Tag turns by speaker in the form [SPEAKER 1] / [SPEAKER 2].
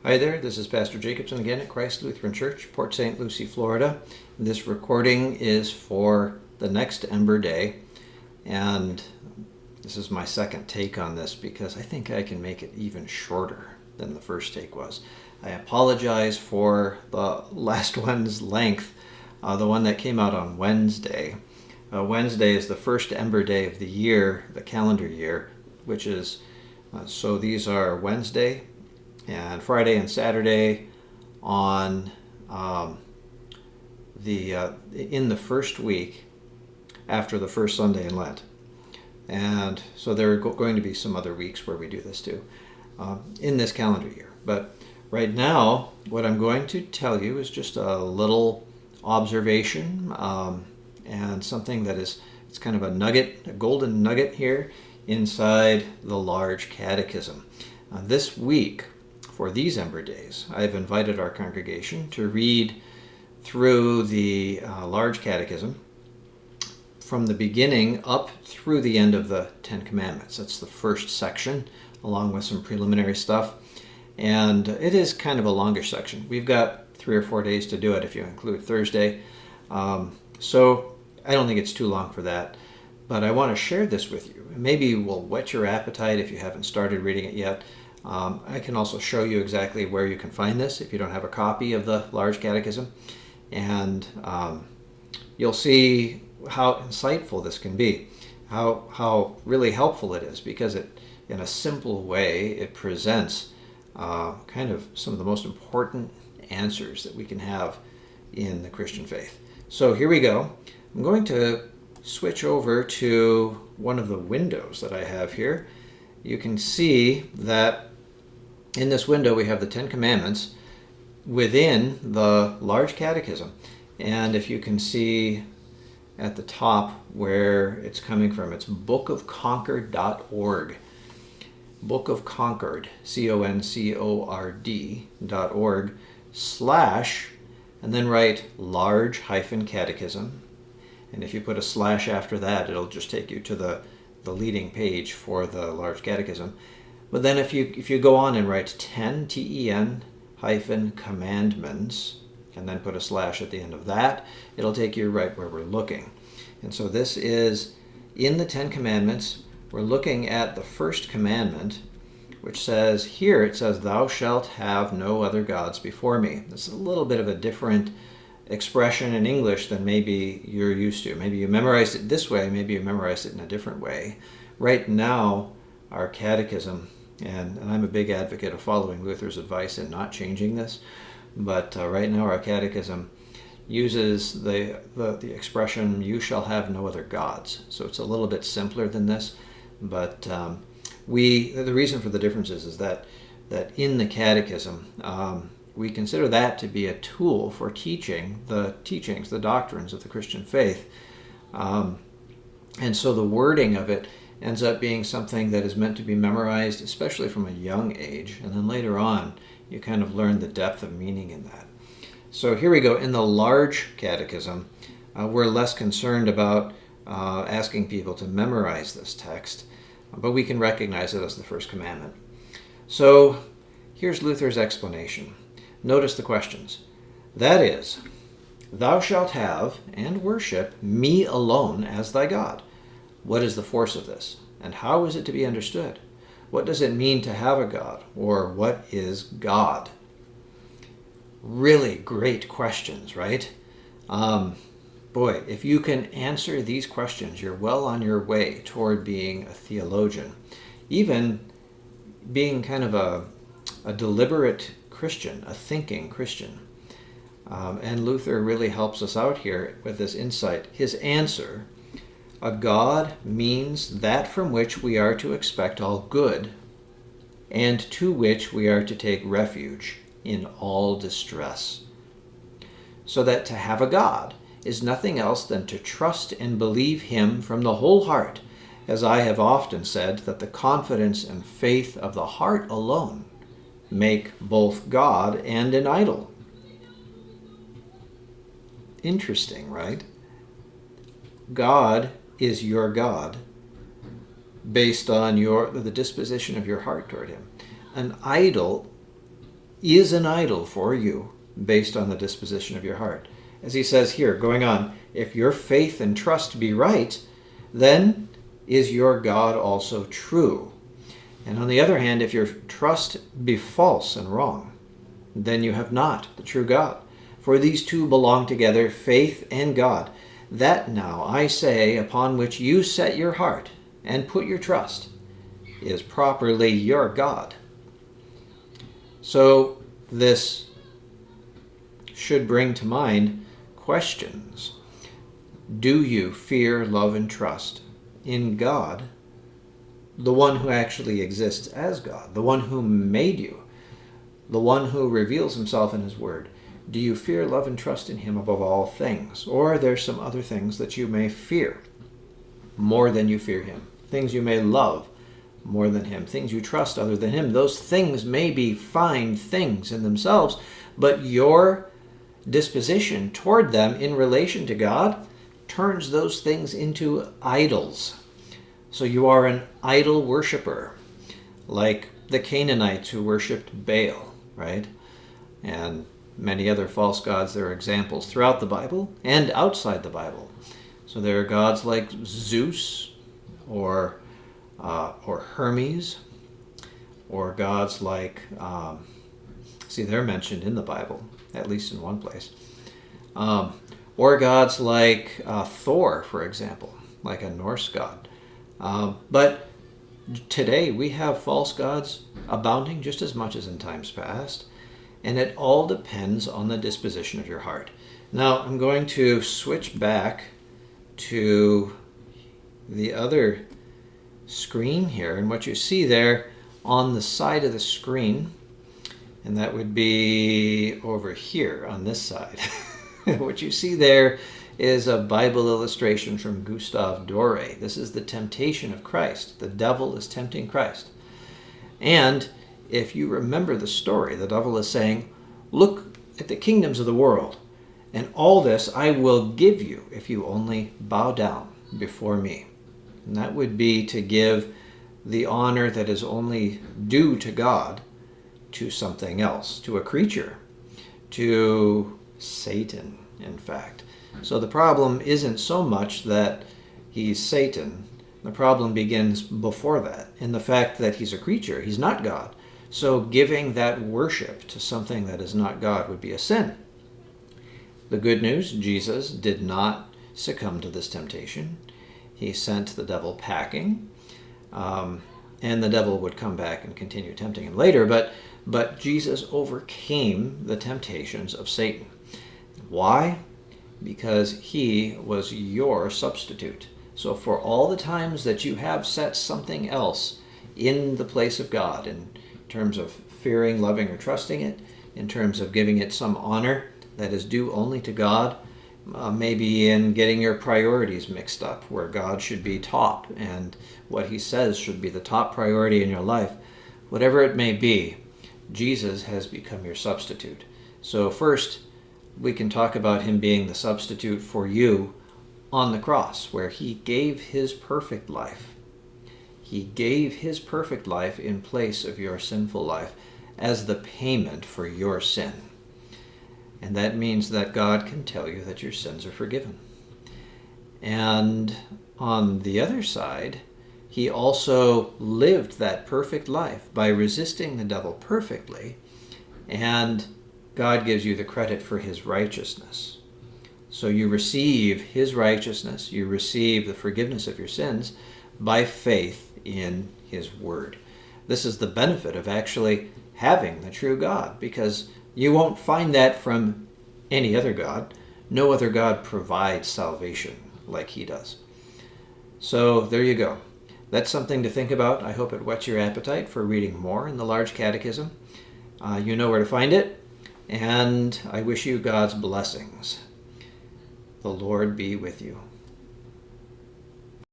[SPEAKER 1] Hi there, this is Pastor Jacobson again at Christ Lutheran Church, Port St. Lucie, Florida. This recording is for the next Ember Day, and this is my second take on this because I think I can make it even shorter than the first take was. I apologize for the last one's length, the one that came out on Wednesday. Wednesday is the first Ember Day of the year, the calendar year, which is, so these are Wednesday, and Friday and Saturday on in the first week after the first Sunday in Lent. And so there are going to be some other weeks where we do this too in this calendar year. But right now, what I'm going to tell you is just a little observation and something that is, it's kind of a nugget, a golden nugget here inside the Large Catechism. This week, for these Ember Days, I've invited our congregation to read through the Large Catechism from the beginning up through the end of the Ten Commandments. That's the first section, along with some preliminary stuff. And it is kind of a longer section. We've got 3 or 4 days to do it if you include Thursday. So I don't think it's too long for that. But I want to share this with you. Maybe we'll whet your appetite if you haven't started reading it yet. I can also show you exactly where you can find this if you don't have a copy of the Large Catechism. And you'll see how insightful this can be, how really helpful it is, because it, in a simple way, it presents kind of some of the most important answers that we can have in the Christian faith. So here we go. I'm going to switch over to one of the windows that I have here. You can see that in this window we have the Ten Commandments within the Large Catechism. And if you can see at the top where it's coming from, it's bookofconcord.org. Book of Concord, CONCORD.org / and then write large-catechism. And if you put a slash after that, it'll just take you to the leading page for the Large Catechism. But then if you go on and write 10, commandments, and then put a slash at the end of that, it'll take you right where we're looking. And so this is in the Ten Commandments. We're looking at the first commandment, which says, here it says, thou shalt have no other gods before me. This is a little bit of a different expression in English than maybe you're used to. Maybe you memorized it this way, maybe you memorized it in a different way. Right now, our catechism, and I'm a big advocate of following Luther's advice and not changing this, but right now our catechism uses the expression, you shall have no other gods. So it's a little bit simpler than this, but the reason for the differences is that in the catechism, we consider that to be a tool for teaching the teachings, the doctrines of the Christian faith. And so the wording of it ends up being something that is meant to be memorized, especially from a young age. And then later on, you kind of learn the depth of meaning in that. So here we go. In the Large Catechism, we're less concerned about asking people to memorize this text, but we can recognize it as the first commandment. So here's Luther's explanation. Notice the questions. That is, thou shalt have and worship me alone as thy God. What is the force of this? And how is it to be understood? What does it mean to have a God? Or what is God? Really great questions, right? Boy, if you can answer these questions, you're well on your way toward being a theologian. Even being kind of a deliberate Christian, a thinking Christian. And Luther really helps us out here with this insight. His answer, a God means that from which we are to expect all good, and to which we are to take refuge in all distress. So that to have a God is nothing else than to trust and believe him from the whole heart, as I have often said that the confidence and faith of the heart alone make both God and an idol. Interesting, right? God is your God based on the disposition of your heart toward him. An idol is an idol for you based on the disposition of your heart. As he says here, going on, if your faith and trust be right, then is your God also true. And on the other hand, if your trust be false and wrong, then you have not the true God. For these two belong together, faith and God. That now I say, upon which you set your heart and put your trust, is properly your God. So this should bring to mind questions. Do you fear, love, and trust in God, the one who actually exists as God, the one who made you, the one who reveals himself in his word? Do you fear, love, and trust in him above all things? Or are there some other things that you may fear more than you fear him? Things you may love more than him, things you trust other than him. Those things may be fine things in themselves, but your disposition toward them in relation to God turns those things into idols. So you are an idol worshiper, like the Canaanites who worshipped Baal, right? And many other false gods. There are examples throughout the Bible and outside the Bible. So there are gods like Zeus or Hermes, or gods like, they're mentioned in the Bible, at least in one place. Or gods like Thor, for example, like a Norse god. But today we have false gods abounding just as much as in times past, and it all depends on the disposition of your heart. Now I'm going to switch back to the other screen here, and what you see there on the side of the screen, and that would be over here on this side. What you see there is a Bible illustration from Gustave Doré. This is the temptation of Christ. The devil is tempting Christ. And if you remember the story, the devil is saying, look at the kingdoms of the world, and all this I will give you if you only bow down before me. And that would be to give the honor that is only due to God to something else, to a creature, to Satan, in fact. So the problem isn't so much that he's Satan. The problem begins before that, in the fact that he's a creature. He's not God. So giving that worship to something that is not God would be a sin. The good news, Jesus did not succumb to this temptation. He sent the devil packing, and the devil would come back and continue tempting him later, but Jesus overcame the temptations of Satan. Why? Because he was your substitute. So for all the times that you have set something else in the place of God, in terms of fearing, loving, or trusting it, in terms of giving it some honor that is due only to God, maybe in getting your priorities mixed up, where God should be top and what he says should be the top priority in your life. Whatever it may be, Jesus has become your substitute. So first, we can talk about him being the substitute for you on the cross, where he gave his perfect life. He gave his perfect life in place of your sinful life as the payment for your sin. And that means that God can tell you that your sins are forgiven. And on the other side, he also lived that perfect life by resisting the devil perfectly, and God gives you the credit for his righteousness. So you receive his righteousness, you receive the forgiveness of your sins by faith in his word. This is the benefit of actually having the true God, because you won't find that from any other God. No other God provides salvation like he does. So there you go. That's something to think about. I hope it whets your appetite for reading more in the Large Catechism. You know where to find it, and I wish you God's blessings. The Lord be with you.